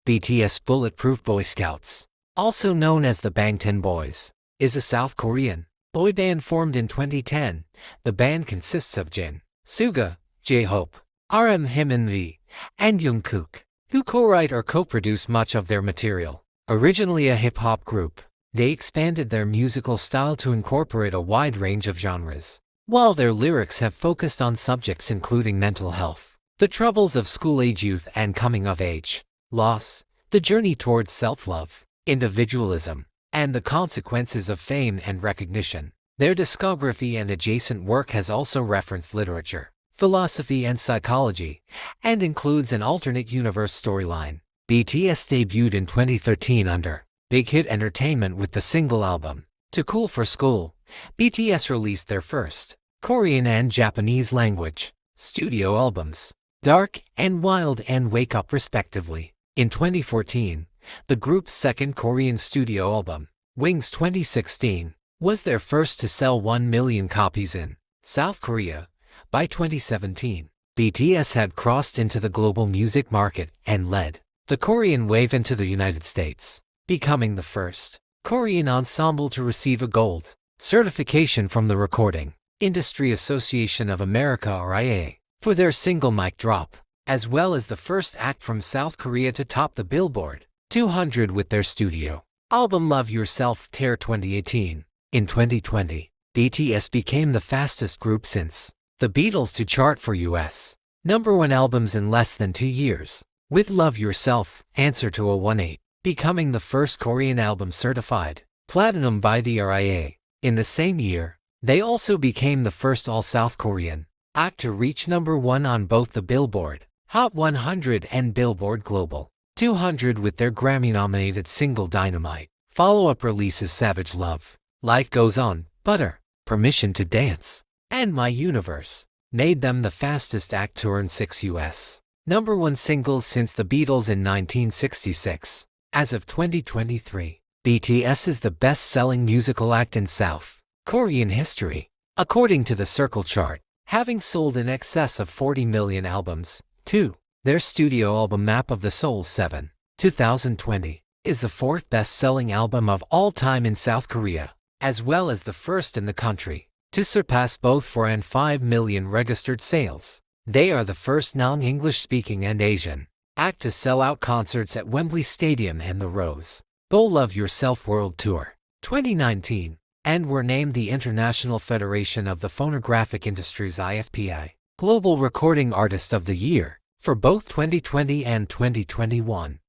BTS Bulletproof Boy Scouts, also known as the Bangtan Boys, is a South Korean boy band formed in 2010. The band consists of Jin, Suga, J-Hope, RM Himminri, and Jungkook, who co-write or co-produce much of their material. Originally a hip-hop group, they expanded their musical style to incorporate a wide range of genres, while their lyrics have focused on subjects including mental health, the troubles of school-age youth and coming of age, loss, the journey towards self-love, individualism, and the consequences of fame and recognition. Their discography and adjacent work has also referenced literature, philosophy and psychology, and includes an alternate universe storyline. BTS debuted in 2013 under Big Hit Entertainment with the single album, Too Cool for School. BTS released their first Korean and Japanese language studio albums, Dark and Wild and Wake Up respectively. In 2014, the group's second Korean studio album, Wings 2016, was their first to sell 1 million copies in South Korea. By 2017, BTS had crossed into the global music market and led the Korean wave into the United States, becoming the first Korean ensemble to receive a gold certification from the Recording Industry Association of America (RIA) for their single Mic Drop, as well as the first act from South Korea to top the Billboard 200 with their studio album Love Yourself Tear 2018. In 2020, BTS became the fastest group since the Beatles to chart for US #1 albums in less than 2 years, with Love Yourself, Answer to a 1-8, becoming the first Korean album certified platinum by the RIA. In the same year, they also became the first all-South Korean act to reach #1 on both the Billboard Hot 100 and Billboard Global 200 with their Grammy-nominated single Dynamite. Follow-up releases Savage Love, Life Goes On, Butter, Permission to Dance, and My Universe made them the fastest act to earn 6 US #1 singles since the Beatles in 1966. As of 2023, BTS is the best-selling musical act in South Korean history, according to the Circle chart, having sold in excess of 40 million albums. 2. Their studio album Map of the Soul 7, 2020, is the fourth best-selling album of all time in South Korea, as well as the first in the country to surpass both 4 and 5 million registered sales. They are the first non-English-speaking and Asian act to sell out concerts at Wembley Stadium and the Rose Bowl Love Yourself World Tour 2019, and were named the International Federation of the Phonographic Industries (IFPI) Global Recording Artist of the Year for both 2020 and 2021.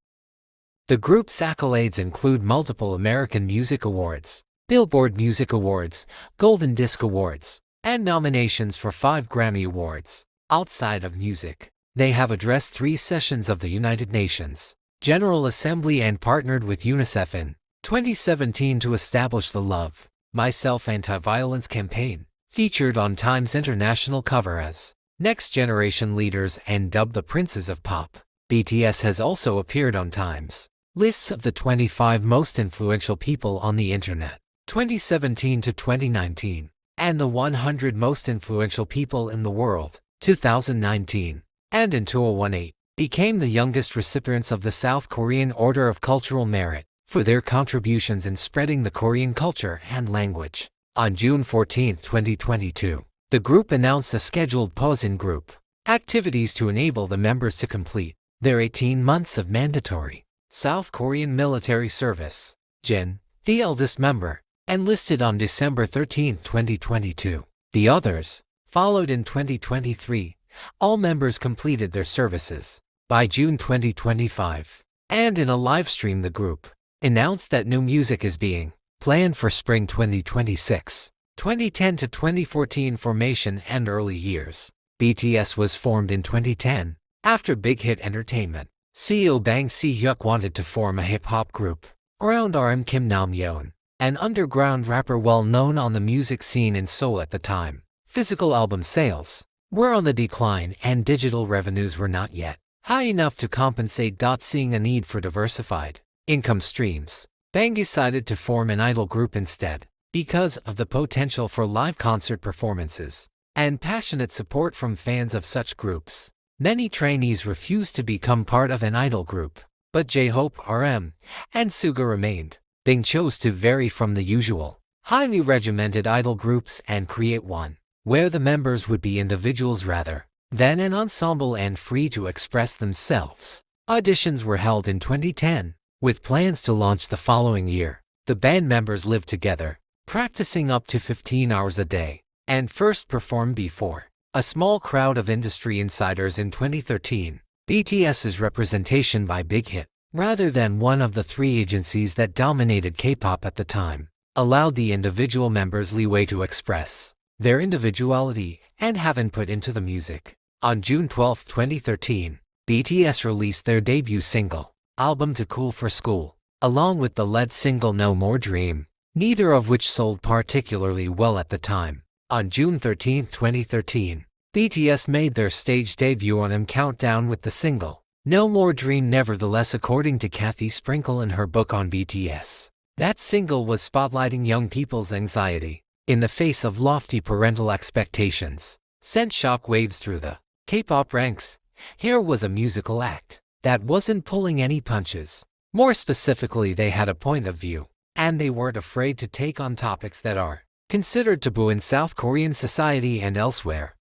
The group's accolades include multiple American Music Awards, Billboard Music Awards, Golden Disc Awards, and nominations for 5 Grammy Awards. Outside of music, they have addressed 3 sessions of the United Nations General Assembly and partnered with UNICEF in 2017 to establish the Love Myself Anti-Violence campaign, featured on Time's international cover as Next Generation Leaders and dubbed the Princes of Pop. BTS has also appeared on Time's lists of the 25 most influential people on the internet 2017 to 2019, and the 100 most influential people in the world 2019, and in 2018, became the youngest recipients of the South Korean Order of Cultural Merit for their contributions in spreading the Korean culture and language. On June 14, 2022, the group announced a scheduled pause in group activities to enable the members to complete their 18 months of mandatory South Korean military service. Jin, the eldest member, enlisted on December 13, 2022. The others followed in 2023. All members completed their services by June 2025. And in a live stream, the group announced that new music is being planned for spring 2026. 2010 to 2014 formation and early years. BTS was formed in 2010 after Big Hit Entertainment CEO Bang Si-hyuk wanted to form a hip-hop group around RM Kim Nam-yeon, an underground rapper well known on the music scene in Seoul at the time. Physical album sales were on the decline and digital revenues were not yet high enough to compensate. Seeing a need for diversified income streams, Bang decided to form an idol group instead, because of the potential for live concert performances and passionate support from fans of such groups. Many trainees refused to become part of an idol group but J-Hope, RM, and Suga remained. Bing chose to vary from the usual, highly regimented idol groups and create one, where the members would be individuals rather than an ensemble and free to express themselves. Auditions were held in 2010, with plans to launch the following year. The band members lived together, practicing up to 15 hours a day, and first performed before a small crowd of industry insiders in 2013. BTS's representation by Big Hit, rather than one of the three agencies that dominated K-pop at the time, allowed the individual members leeway to express their individuality and have input into the music. On June 12, 2013, BTS released their debut single, album To Cool for School, along with the lead single No More Dream, neither of which sold particularly well at the time. On June 13, 2013, BTS made their stage debut on M Countdown with the single No More Dream. Nevertheless, according to Kathy Sprinkle in her book on BTS, that single was spotlighting young people's anxiety in the face of lofty parental expectations, sent shockwaves through the K-pop ranks. Here was a musical act that wasn't pulling any punches. More specifically, they had a point of view, and they weren't afraid to take on topics that are considered taboo in South Korean society and elsewhere.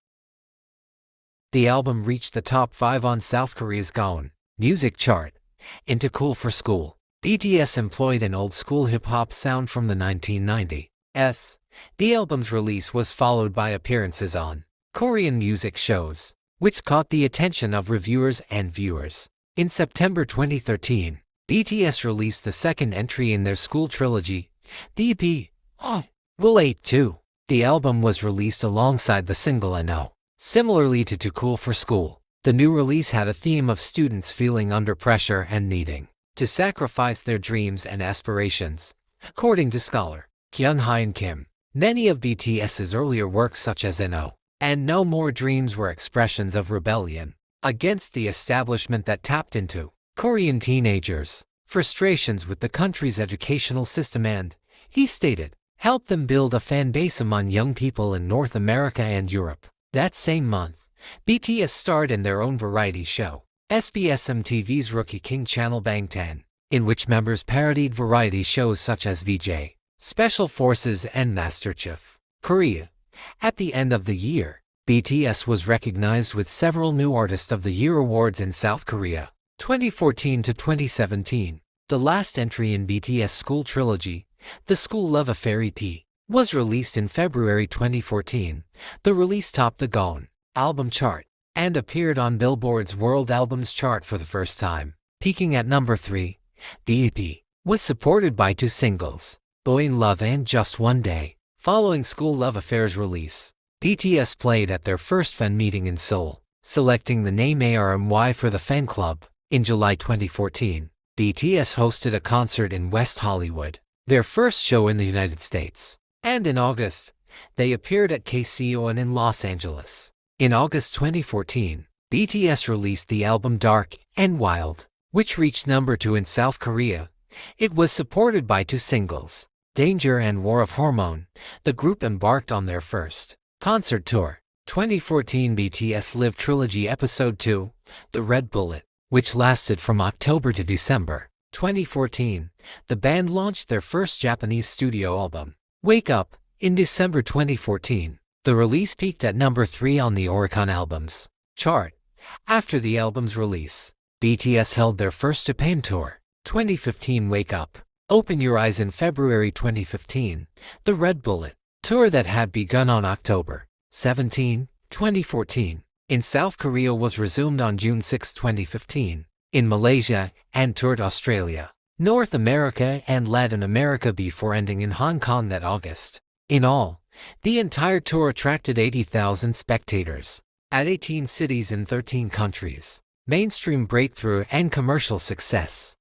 The album reached the top 5 on South Korea's Gaon music chart. In To Cool for School, BTS employed an old-school hip-hop sound from the 1990s. The album's release was followed by appearances on Korean music shows, which caught the attention of reviewers and viewers. In September 2013, BTS released the second entry in their school trilogy, the EP, Will 8-2. The album was released alongside the single No. Similarly to Cool for School, the new release had a theme of students feeling under pressure and needing to sacrifice their dreams and aspirations. According to scholar Kyung-Hyun Kim, many of BTS's earlier works such as No. and No More Dreams were expressions of rebellion against the establishment that tapped into Korean teenagers' frustrations with the country's educational system and, he stated, helped them build a fan base among young people in North America and Europe. That same month, BTS starred in their own variety show, SBS MTV's Rookie King channel Bang 10, in which members parodied variety shows such as VJ, Special Forces and MasterChef Korea. At the end of the year, BTS was recognized with several new Artist of the Year awards in South Korea, 2014 to 2017. The last entry in BTS School Trilogy, The School Love Affair EP, was released in February 2014. The release topped the Gaon album chart and appeared on Billboard's World Albums chart for the first time, peaking at number 3. The EP was supported by 2 singles, Boy in Love and Just One Day. Following School Love Affair's release, BTS played at their first fan meeting in Seoul, selecting the name ARMY for the fan club. In July 2014, BTS hosted a concert in West Hollywood, their first show in the United States. And in August, they appeared at KCON in Los Angeles. In August 2014, BTS released the album Dark and Wild, which reached number 2 in South Korea. It was supported by 2 singles, Danger and War of Hormone. The group embarked on their first concert tour. 2014 BTS Live Trilogy Episode 2, The Red Bullet, which lasted from October to December 2014. The band launched their first Japanese studio album, Wake Up, in December 2014. The release peaked at number 3 on the Oricon Albums chart. After the album's release, BTS held their first Japan tour, 2015 Wake Up, Open Your Eyes in February 2015. The Red Bullet tour that had begun on October 17, 2014, in South Korea was resumed on June 6, 2015, in Malaysia, and toured Australia, North America and Latin America before ending in Hong Kong that August. In all, the entire tour attracted 80,000 spectators at 18 cities in 13 countries. Mainstream breakthrough and commercial success.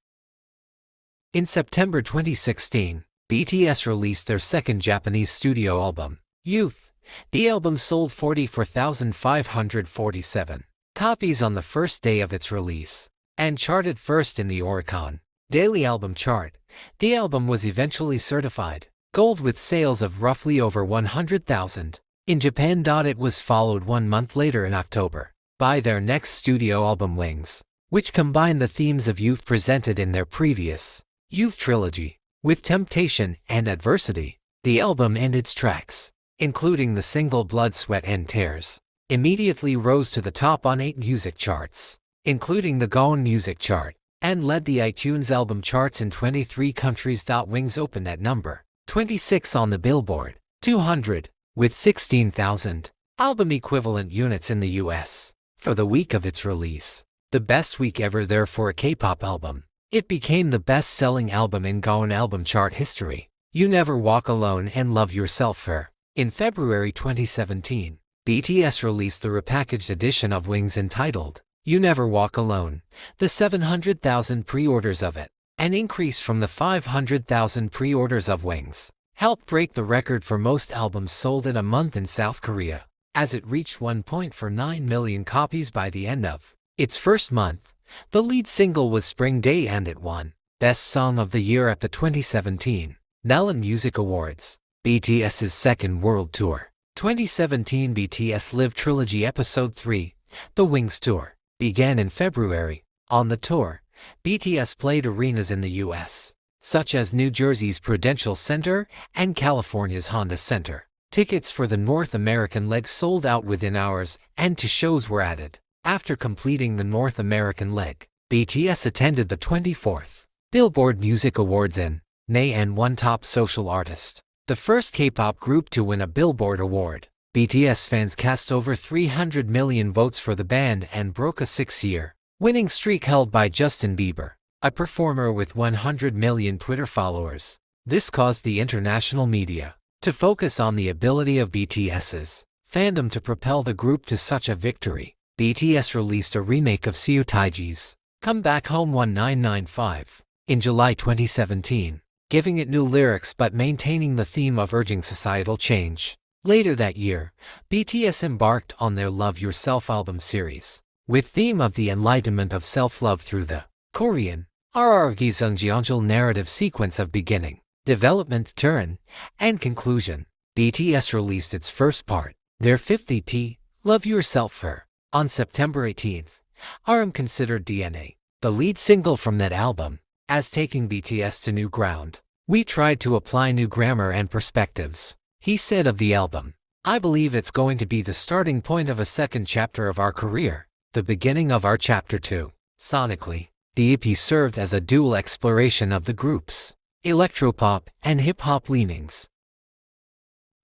In September 2016, BTS released their second Japanese studio album, Youth. The album sold 44,547 copies on the first day of its release, and charted first in the Oricon Daily Album Chart. The album was eventually certified gold with sales of roughly over 100,000 in Japan. It was followed 1 month later in October by their next studio album Wings. which combined the themes of youth presented in their previous Youth Trilogy with temptation and adversity. The album and its tracks, including the single Blood, Sweat and Tears, immediately rose to the top on 8 music charts, including the Gaon Music Chart, and led the iTunes album charts in 23 countries. Wings opened at number 26 on the Billboard 200, with 16,000 album equivalent units in the US for the week of its release. The best week ever there for a K-pop album. It became the best-selling album in Gaon album chart history. You Never Walk Alone and Love Yourself Her. In February 2017, BTS released the repackaged edition of Wings entitled You Never Walk Alone. The 700,000 pre-orders of it, an increase from the 500,000 pre-orders of Wings, helped break the record for most albums sold in a month in South Korea, as it reached 1.49 million copies by the end of its first month. The lead single was Spring Day and it won Best Song of the Year at the 2017 Melon Music Awards. BTS's second world tour. 2017 BTS Live Trilogy Episode 3, The Wings Tour, began in February. On the tour, BTS played arenas in the US, such as New Jersey's Prudential Center and California's Honda Center. Tickets for the North American leg sold out within hours, and 2 shows were added. After completing the North American leg, BTS attended the 24th Billboard Music Awards in May and won Top Social Artist, the first K-pop group to win a Billboard award. BTS fans cast over 300 million votes for the band and broke a 6-year winning streak held by Justin Bieber, a performer with 100 million Twitter followers. This caused the international media to focus on the ability of BTS's fandom to propel the group to such a victory. BTS released a remake of Seo Taeji's Come Back Home 1995 in July 2017, giving it new lyrics but maintaining the theme of urging societal change. Later that year, BTS embarked on their Love Yourself album series, with theme of the enlightenment of self-love through the Korean RR Giseongjeonjul narrative sequence of beginning, development, turn, and conclusion. BTS released its first part, their 5th EP, Love Yourself Her, on September 18th. RM considered DNA, the lead single from that album, as taking BTS to new ground. We tried to apply new grammar and perspectives, he said of the album. I believe it's going to be the starting point of a second chapter of our career, the beginning of our chapter 2. Sonically, the EP served as a dual exploration of the group's electropop and hip-hop leanings.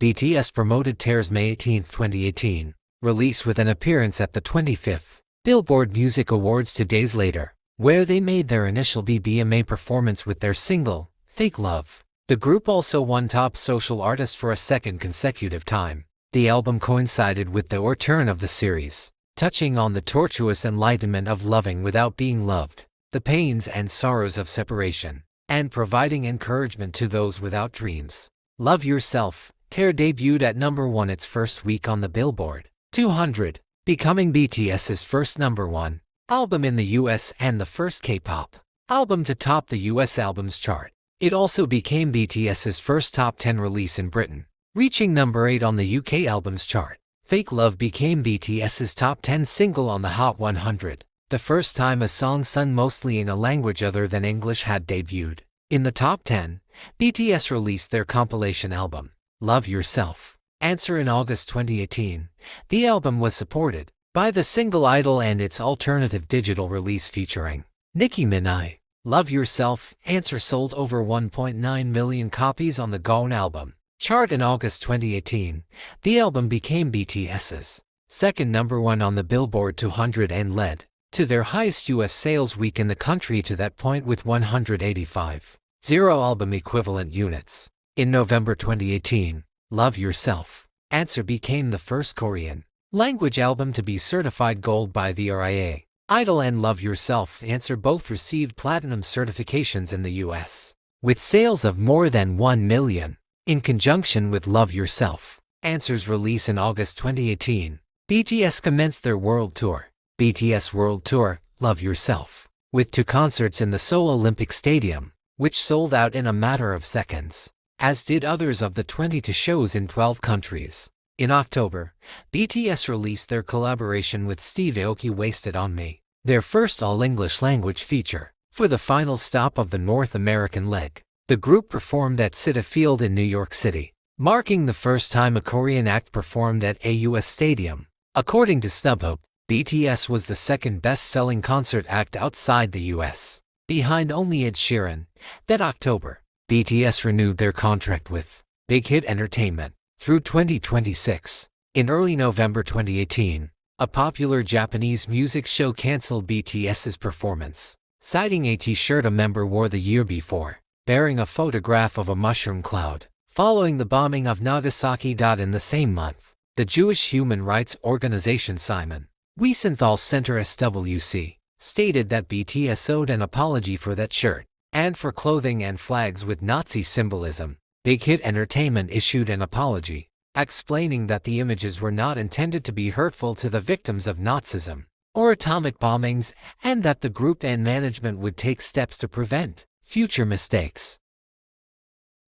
BTS promoted Tears May 18, 2018, release with an appearance at the 25th Billboard Music Awards 2 days later, where they made their initial BBMA performance with their single, Fake Love. The group also won Top Social Artist for a second consecutive time. The album coincided with the return of the series, touching on the tortuous enlightenment of loving without being loved, the pains and sorrows of separation, and providing encouragement to those without dreams. Love Yourself, Tear debuted at number 1 its first week on the Billboard 200, becoming BTS's first number 1 album in the US and the first K-pop album to top the US albums chart. It also became BTS's first top 10 release in Britain, reaching number 8 on the UK albums chart. Fake Love became BTS's top 10 single on the Hot 100, the first time a song sung mostly in a language other than English had debuted. In the top 10, BTS released their compilation album, Love Yourself. Answer in August 2018. The album was supported by the single Idol and its alternative digital release featuring Nicki Minaj. Love Yourself, Answer sold over 1.9 million copies on the Gaon album chart in August 2018. The album became BTS's second number 1 on the Billboard 200 and led to their highest US sales week in the country to that point with 185,000 album equivalent units. In November 2018, Love Yourself, Answer became the first Korean language album to be certified gold by the RIA. Idol and Love Yourself, Answer both received platinum certifications in the US, with sales of more than 1 million. In conjunction with Love Yourself, Answer's release in August 2018, BTS commenced their world tour, BTS World Tour, Love Yourself, with 2 concerts in the Seoul Olympic Stadium, which sold out in a matter of seconds, as did others of the 22 shows in 12 countries. In October, BTS released their collaboration with Steve Aoki, Wasted on Me. their first all-English language feature. For the final stop of the North American leg, the group performed at Citi Field in New York City, marking the first time a Korean act performed at a U.S. stadium. According to StubHub, BTS was the second best-selling concert act outside the U.S., behind only Ed Sheeran. That October, BTS renewed their contract with Big Hit Entertainment through 2026. In early November 2018, a popular Japanese music show canceled BTS's performance, citing a t-shirt a member wore the year before, bearing a photograph of a mushroom cloud. Following the bombing of Nagasaki. In the same month, the Jewish human rights organization Simon Wiesenthal Center SWC stated that BTS owed an apology for that shirt and for clothing and flags with Nazi symbolism. Big Hit Entertainment issued an apology, explaining that the images were not intended to be hurtful to the victims of Nazism or atomic bombings, and that the group and management would take steps to prevent future mistakes.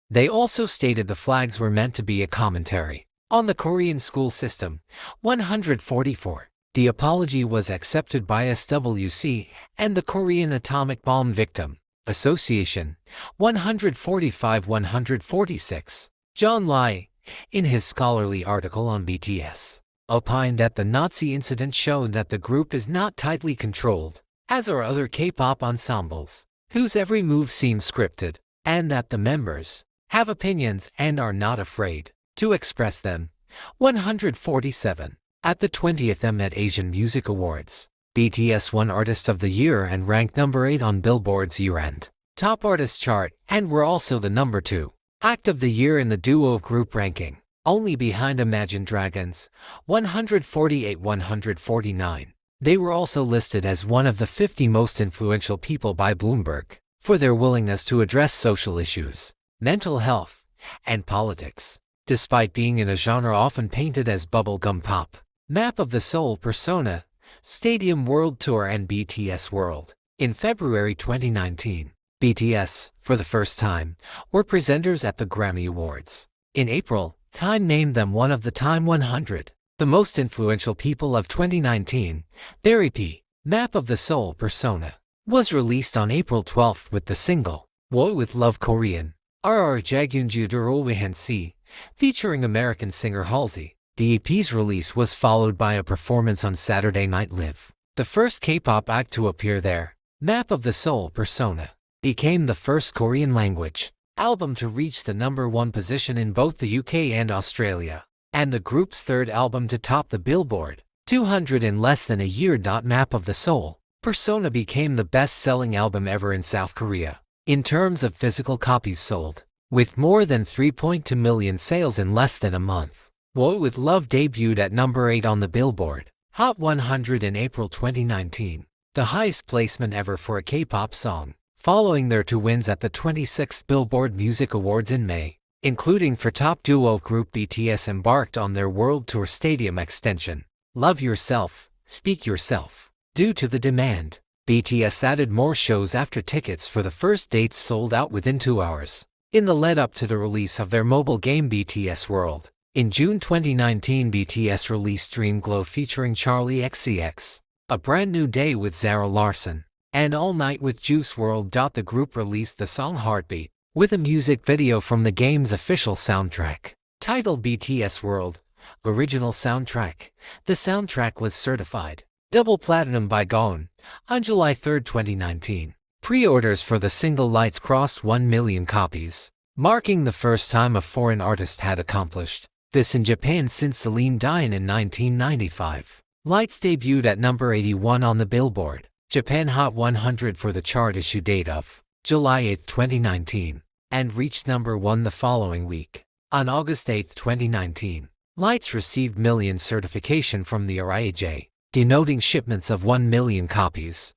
They also stated the flags were meant to be a commentary on the Korean school system. 144. The apology was accepted by SWC and the Korean Atomic Bomb Victim Association. 145-146. John Lai, in his scholarly article on BTS, opined that the Nazi incident showed that the group is not tightly controlled, as are other K-pop ensembles, whose every move seems scripted, and that the members have opinions and are not afraid to express them. 147. At the 20th Mnet Asian Music Awards, BTS won Artist of the Year and ranked number 8 on Billboard's year-end Top Artist chart, and were also the number 2 Act of the Year in the duo group ranking, only behind Imagine Dragons. 148-149. They were also listed as one of the 50 most influential people by Bloomberg for their willingness to address social issues, mental health, and politics, despite being in a genre often painted as bubblegum pop. Map of the Soul Persona, Stadium World Tour and BTS World. In February 2019, BTS, for the first time, were presenters at the Grammy Awards. In April, Time named them one of the Time 100, the most influential people of 2019. Their EP, Map of the Soul Persona, was released on April 12 with the single, Woe with Love Korean, RR Jagunju Durolwihansi, featuring American singer Halsey. The EP's release was followed by a performance on Saturday Night Live. The first K-pop act to appear there, Map of the Soul Persona, became the first Korean-language album to reach the number 1 position in both the UK and Australia, and the group's third album to top the Billboard 200 in less than a year. Map of the Soul Persona became the best-selling album ever in South Korea in terms of physical copies sold, with more than 3.2 million sales in less than a month. Woe with Love debuted at number 8 on the Billboard Hot 100 in April 2019, the highest placement ever for a K-pop song, following their 2 wins at the 26th Billboard Music Awards in May, including for top duo group. BTS embarked on their world tour stadium extension, Love Yourself, Speak Yourself. Due to the demand, BTS added more shows after tickets for the first dates sold out within 2 hours. In the lead-up to the release of their mobile game BTS World, in June 2019 BTS released Dream Glow featuring Charlie XCX, A Brand New Day with Zara Larsson, and All Night with Juice WRLD. The group released the song Heartbeat, with a music video from the game's official soundtrack, titled BTS World Original Soundtrack. The soundtrack was certified double platinum by Gaon on July 3, 2019. Pre-orders for the single Lights crossed 1 million copies, marking the first time a foreign artist had accomplished this in Japan since Celine Dion in 1995. Lights debuted at number 81 on the Billboard Japan Hot 100 for the chart issue date of July 8, 2019, and reached number 1 the following week. On August 8, 2019, Lights received million certification from the RIAJ, denoting shipments of 1 million copies.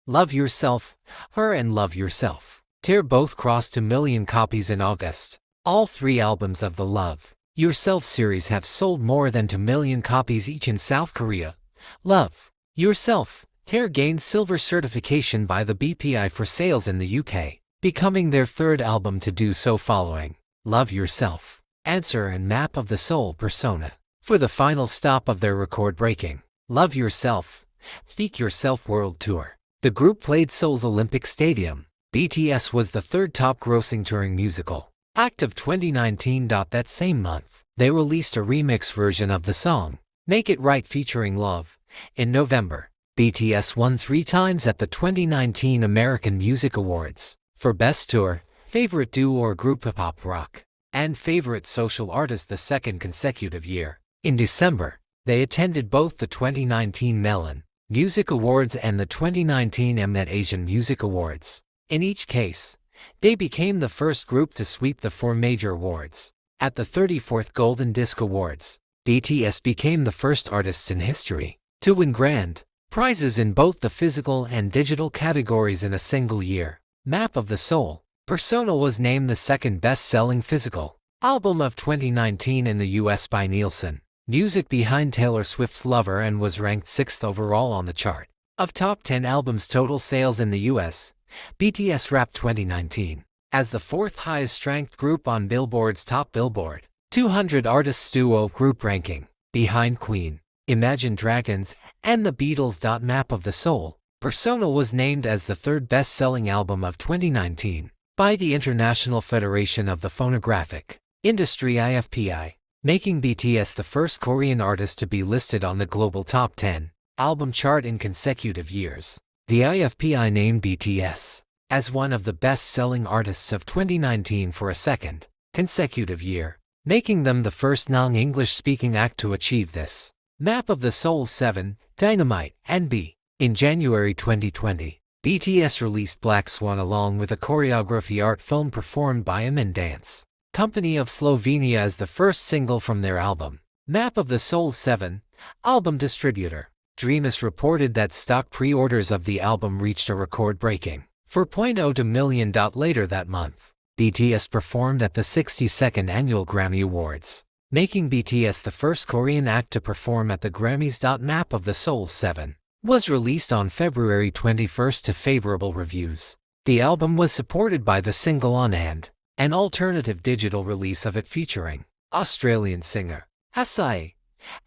Love Yourself, Her and Love Yourself, Tear both crossed 2 million copies in August. All 3 albums of the Love Yourself series have sold more than 2 million copies each in South Korea. Love Yourself, Tear gained silver certification by the BPI for sales in the UK, becoming their 3rd album to do so following Love Yourself, Answer and Map of the Soul Persona. For the final stop of their record-breaking Love Yourself, Speak Yourself World Tour. The group played Seoul's Olympic Stadium. BTS was the third top-grossing touring musical act of 2019. That same month, they released a remix version of the song, Make It Right featuring Love. In November, BTS won 3 times at the 2019 American Music Awards for Best Tour, Favorite Duo or Group of Pop Rock, and Favorite Social Artist the second consecutive year. In December, they attended both the 2019 Melon Music Awards and the 2019 Mnet Asian Music Awards. In each case, they became the first group to sweep the 4 major awards. At the 34th Golden Disc Awards, BTS became the first artists in history to win grand prizes in both the physical and digital categories in a single year. Map of the Soul. Persona was named the second best-selling physical album of 2019 in the US by Nielsen Music behind Taylor Swift's Lover and was ranked 6th overall on the chart. Of top 10 albums total sales in the US, BTS wrapped 2019 as the 4th highest-ranked group on Billboard's Top Billboard 200 Artists Duo Group ranking, behind Queen, Imagine Dragons, and the Beatles. Map of the Soul. Persona was named as the 3rd best-selling album of 2019 by the International Federation of the Phonographic Industry IFPI, making BTS the first Korean artist to be listed on the global top 10 album chart in consecutive years. The IFPI named BTS as one of the best-selling artists of 2019 for a second consecutive year, making them the first non-English-speaking act to achieve this. Map of the Soul 7, Dynamite, and B. In January 2020, BTS released Black Swan along with a choreography art film performed by Amin Dance Company of Slovenia as the first single from their album. Map of the Soul 7, album distributor. Dreamus reported that stock pre-orders of the album reached a record-breaking 4.02 million. Later that month, BTS performed at the 62nd Annual Grammy Awards, making BTS the first Korean act to perform at the Grammys. Map of the Soul 7 was released on February 21 to favorable reviews. The album was supported by the single On and an alternative digital release of it featuring Australian singer Asai.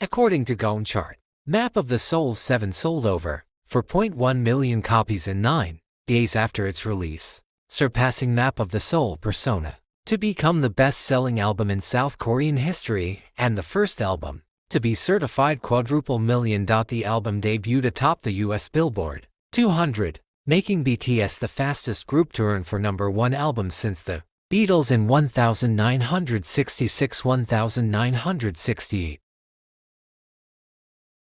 According to Gaon Chart, Map of the Soul 7 sold over 4.1 million copies in 9 days after its release, surpassing Map of the Soul Persona to become the best-selling album in South Korean history and the first album to be certified quadruple million. The album debuted atop the US Billboard 200, making BTS the fastest group to earn for #1 album since the Beatles in 1966-1968.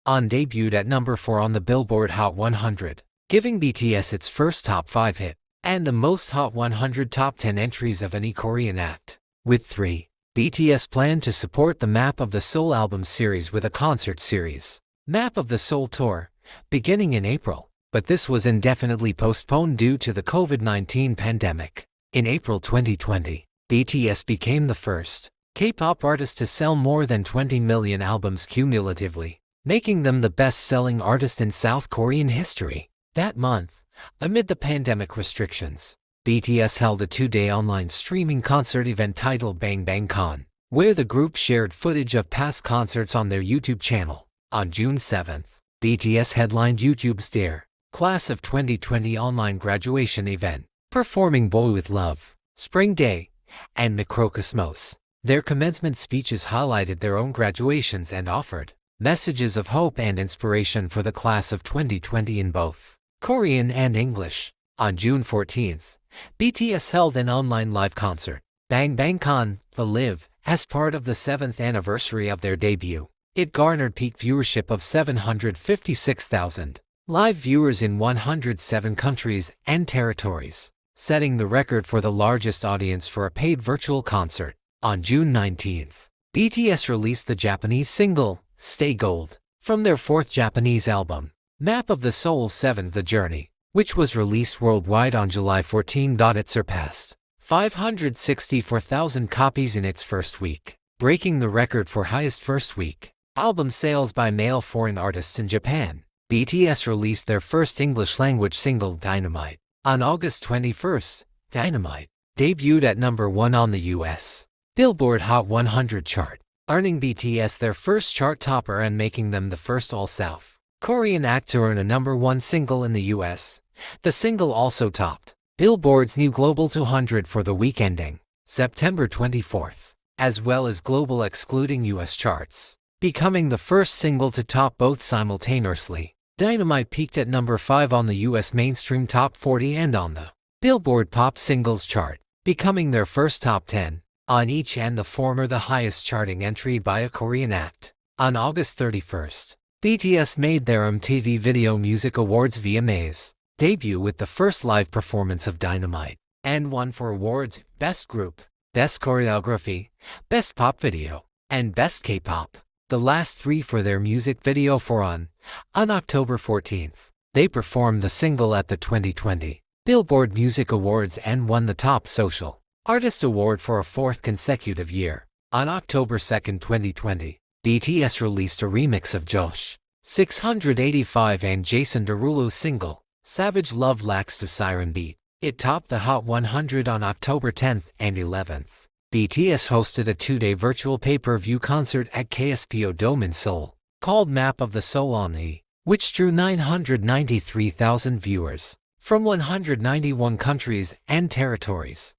On debuted at #4 on the Billboard Hot 100, giving BTS its first top 5 hit and the most Hot 100 top 10 entries of any Korean act. With 3, BTS planned to support the Map of the Soul album series with a concert series, Map of the Soul Tour, beginning in April, but this was indefinitely postponed due to the COVID-19 pandemic. In April 2020, BTS became the first K-pop artist to sell more than 20 million albums cumulatively, making them the best-selling artist in South Korean history. That month, amid the pandemic restrictions, BTS held a 2-day online streaming concert event titled Bang Bang Con, where the group shared footage of past concerts on their YouTube channel. On June 7th, BTS headlined YouTube's Dare Class of 2020 online graduation event, performing Boy With Love, Spring Day, and Mikrokosmos. Their commencement speeches highlighted their own graduations and offered messages of hope and inspiration for the class of 2020 in both Korean and English. On June 14th, BTS held an online live concert, Bang Bang Con, The Live, as part of the 7th anniversary of their debut. It garnered peak viewership of 756,000 live viewers in 107 countries and territories, setting the record for the largest audience for a paid virtual concert. On June 19th, BTS released the Japanese single, Stay Gold, from their 4th Japanese album, Map of the Soul 7 The Journey, which was released worldwide on July 14. It surpassed 564,000 copies in its first week, breaking the record for highest first week album sales by male foreign artists in Japan. BTS released their first English-language single, Dynamite, on August 21st. Dynamite debuted at #1 on the US Billboard Hot 100 chart, earning BTS their first chart topper and making them the first all-South Korean act to earn a #1 single in the US. The single also topped Billboard's new Global 200 for the week ending September 24th, as well as global excluding US charts, becoming the first single to top both simultaneously. Dynamite peaked at #5 on the US mainstream top 40 and on the Billboard Pop Singles chart, becoming their first top 10 on each, and the former the highest charting entry by a Korean act. On August 31st, BTS made their MTV Video Music Awards VMAs debut with the first live performance of Dynamite, and won 4 awards: Best Group, Best Choreography, Best Pop Video, and Best K-Pop. The last 3 for their music video for On October 14th. They performed the single at the 2020 Billboard Music Awards and won the Top Social Artist Award for a 4th consecutive year. On October 2nd, 2020, BTS released a remix of Josh 685 and Jason Derulo's single Savage Love Lacks to Siren Beat. It topped the Hot 100 on October 10th and 11th. BTS hosted a 2-day virtual pay-per-view concert at KSPO Dome in Seoul, called Map of the Soul on E, which drew 993,000 viewers from 191 countries and territories.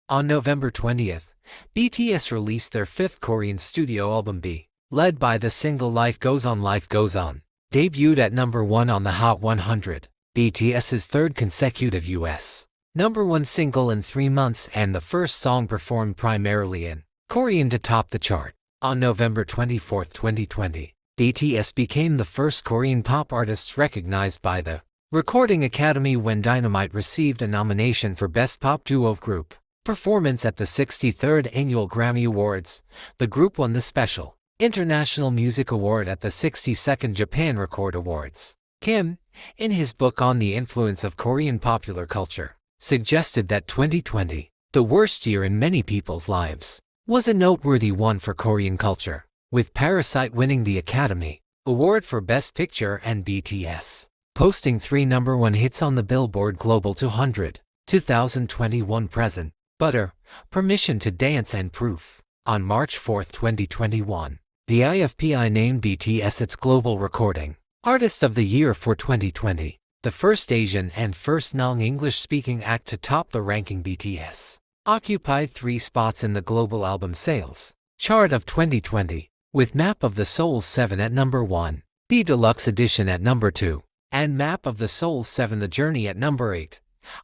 On November 20th, BTS released their 5th Korean studio album B, led by the single Life Goes On. Life Goes On debuted at #1 on the Hot 100, BTS's 3rd consecutive US #1 single in 3 months and the first song performed primarily in Korean to top the chart. On November 24, 2020, BTS became the first Korean pop artists recognized by the Recording Academy when Dynamite received a nomination for Best Pop Duo Group Performance at the 63rd Annual Grammy Awards. The group won the Special International Music Award at the 62nd Japan Record Awards. Kim, in his book on the influence of Korean popular culture, suggested that 2020, the worst year in many people's lives, was a noteworthy one for Korean culture, with Parasite winning the Academy Award for Best Picture and BTS posting 3 #1 hits on the Billboard Global 200, 2021 present, Butter, Permission to Dance and Proof. On March 4, 2021, the IFPI named BTS its Global Recording Artist of the Year for 2020, the first Asian and first non-English-speaking act to top the ranking. BTS occupied 3 spots in the global album sales chart of 2020, with Map of the Soul 7 at #1, B Deluxe Edition at #2, and Map of the Soul 7 The Journey at #8.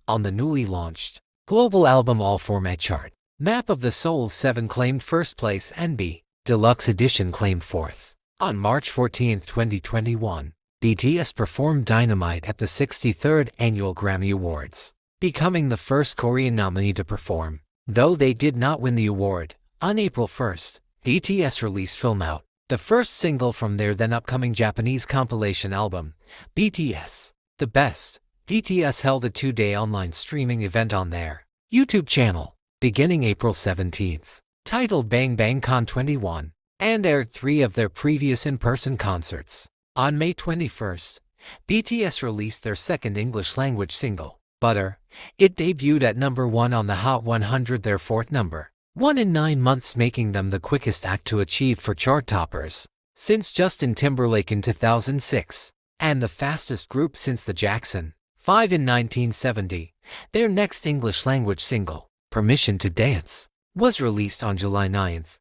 On the newly launched Global Album All Format chart, Map of the Soul 7 claimed 1st place and B Deluxe Edition claimed 4th. On March 14, 2021, BTS performed Dynamite at the 63rd Annual Grammy Awards, becoming the first Korean nominee to perform. Though they did not win the award, on April 1st, BTS released Film Out, the first single from their then upcoming Japanese compilation album, BTS The Best. BTS held a 2-day online streaming event on their YouTube channel, beginning April 17th, titled Bang Bang Con 21, and aired 3 of their previous in-person concerts. On May 21st, BTS released their 2nd English-language single, Butter. It debuted at #1 on the Hot 100, their 4th #1 in 9 months, making them the quickest act to achieve for chart toppers since Justin Timberlake in 2006, and the fastest group since the Jackson 5 in 1970. Their next English-language single, Permission to Dance, was released on July 9th.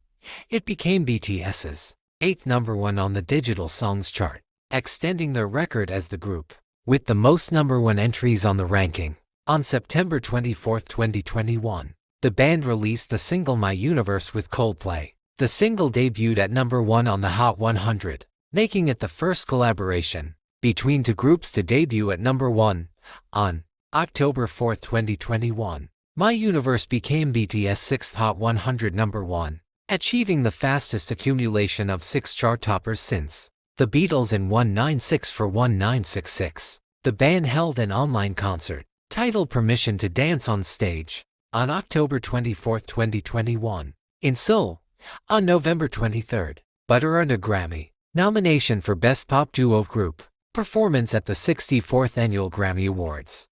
It became BTS's 8th #1 on the Digital Songs chart, extending their record as the group with the most #1 entries on the ranking. On September 24, 2021, the band released the single My Universe with Coldplay. The single debuted at #1 on the Hot 100, making it the first collaboration between 2 groups to debut at #1. On October 4, 2021, My Universe became BTS' 6th Hot 100 #1, achieving the fastest accumulation of 6 chart toppers since The Beatles in 1996 for 1966. The band held an online concert titled Permission to Dance on stage on October 24, 2021, in Seoul. On November 23rd, Butter earned a Grammy nomination for Best Pop Duo Group Performance at the 64th Annual Grammy Awards.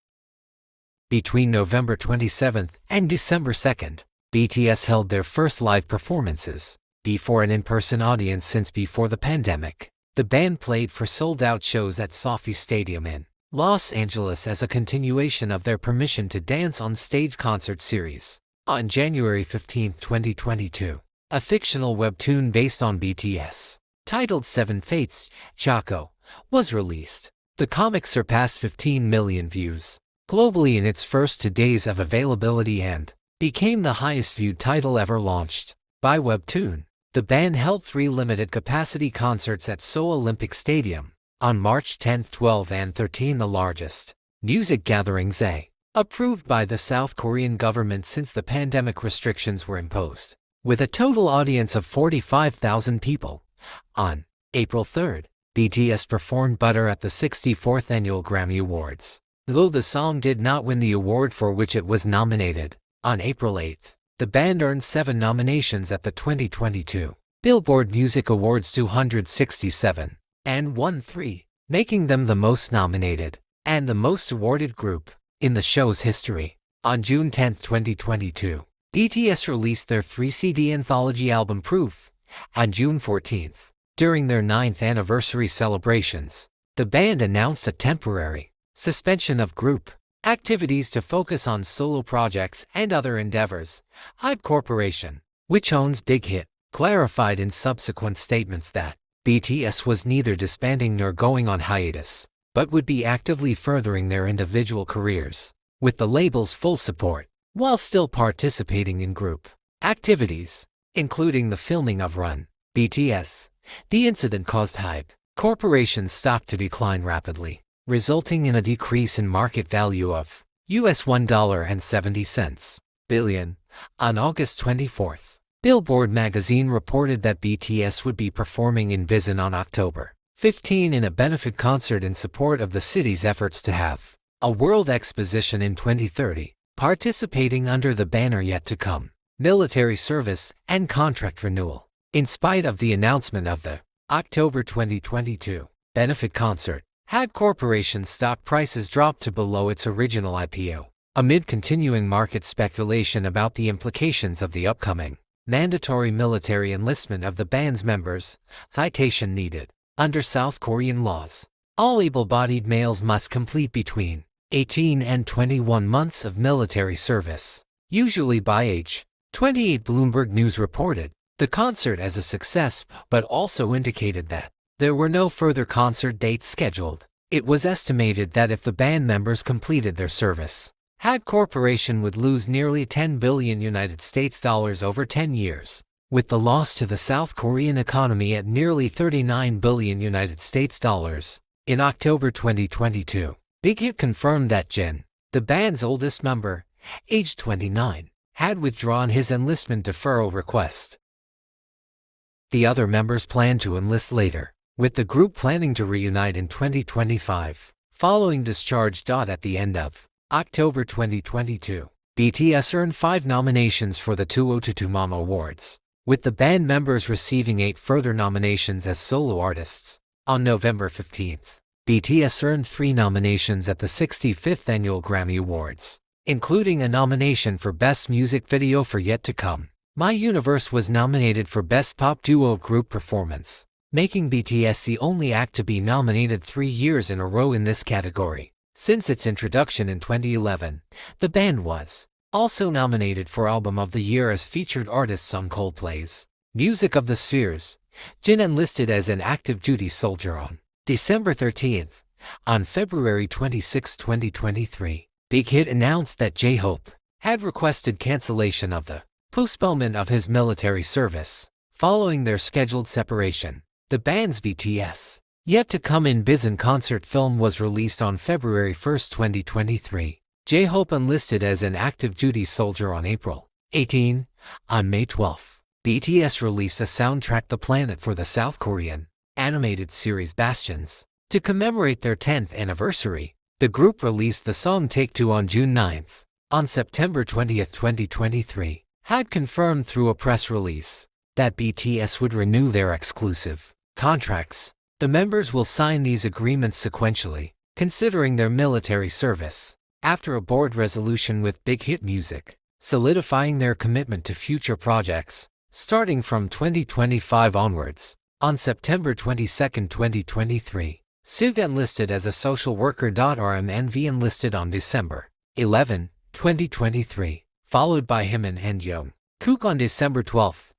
Between November 27th and December 2nd, BTS held their first live performances before an in-person audience since before the pandemic. the band played for sold-out shows at SoFi Stadium in Los Angeles as a continuation of their Permission to Dance on Stage concert series. On January 15, 2022, a fictional webtoon based on BTS, titled Seven Fates, Chaco, was released. The comic surpassed 15 million views globally in its first 2 days of availability and became the highest-viewed title ever launched by webtoon. The band held 3 limited-capacity concerts at Seoul Olympic Stadium on March 10, 12, and 13, the largest music gatherings approved by the South Korean government since the pandemic restrictions were imposed, with a total audience of 45,000 people. On April 3, BTS performed Butter at the 64th Annual Grammy Awards, though the song did not win the award for which it was nominated. On April 8, the band earned 7 nominations at the 2022 Billboard Music Awards 267 and won 3, making them the most nominated and the most awarded group in the show's history. On June 10, 2022, BTS released their 3-CD anthology album Proof. On June 14, during their 9th anniversary celebrations, the band announced a temporary suspension of group activities to focus on solo projects and other endeavors. HYBE Corporation, which owns Big Hit, clarified in subsequent statements that BTS was neither disbanding nor going on hiatus, but would be actively furthering their individual careers with the label's full support, while still participating in group activities, including the filming of Run, BTS. The incident caused HYBE Corporation's stock to decline rapidly, resulting in a decrease in market value of $1.70 billion. On August 24, Billboard magazine reported that BTS would be performing in Bizen on October 15 in a benefit concert in support of the city's efforts to have a World Exposition in 2030, participating under the banner Yet to Come, military service, and contract renewal. In spite of the announcement of the October 2022 benefit concert, HYBE Corporation's stock prices dropped to below its original IPO, amid continuing market speculation about the implications of the upcoming mandatory military enlistment of the band's members. Citation needed. Under South Korean laws, all able-bodied males must complete between 18 and 21 months of military service, usually by age 28. Bloomberg News reported the concert as a success, but also indicated that there were no further concert dates scheduled. It was estimated that if the band members completed their service, HYBE Corporation would lose nearly $10 billion over 10 years, with the loss to the South Korean economy at nearly $39 billion. In October 2022, Big Hit confirmed that Jin, the band's oldest member, aged 29, had withdrawn his enlistment deferral request. The other members plan to enlist later, with the group planning to reunite in 2025, following discharge. At the end of October 2022, BTS earned 5 nominations for the 2022 Mama Awards, with the band members receiving 8 further nominations as solo artists. On November 15, BTS earned 3 nominations at the 65th Annual Grammy Awards, including a nomination for Best Music Video for Yet to Come. My Universe was nominated for Best Pop Duo Group Performance, making BTS the only act to be nominated 3 years in a row in this category. Since its introduction in 2011, the band was also nominated for Album of the Year as featured artists on Coldplay's Music of the Spheres. Jin enlisted as an active duty soldier on December 13. On February 26, 2023, Big Hit announced that J-Hope had requested cancellation of the postponement of his military service following their scheduled separation. The band's BTS Yet to Come in Bizen concert film was released on February 1, 2023. J-Hope enlisted as an active duty soldier on April 18. On May 12, BTS released a soundtrack The Planet for the South Korean animated series Bastions. To commemorate their 10th anniversary, the group released the song Take Two on June 9. On September 20, 2023, HYBE confirmed through a press release that BTS would renew their exclusive contracts. The members will sign these agreements sequentially, considering their military service, after a board resolution with Big Hit Music, solidifying their commitment to future projects, starting from 2025 onwards. On September 22, 2023, Suga enlisted as a social worker. RMNV enlisted on December 11, 2023, followed by him and Han Young-kook on December 12.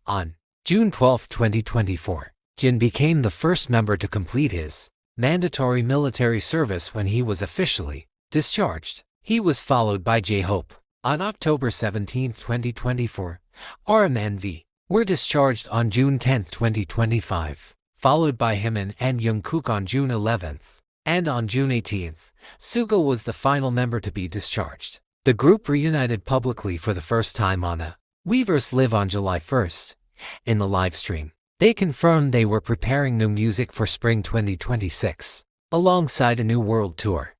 On June 12, 2024, Jin became the first member to complete his mandatory military service when he was officially discharged. He was followed by J-Hope. On October 17, 2024, RMNV were discharged on June 10, 2025, followed by him and Han Young-kook on June 11, and on June 18, Suga was the final member to be discharged. The group reunited publicly for the first time on a Weverse Live on July 1. In the live stream, they confirmed they were preparing new music for spring 2026, alongside a new world tour.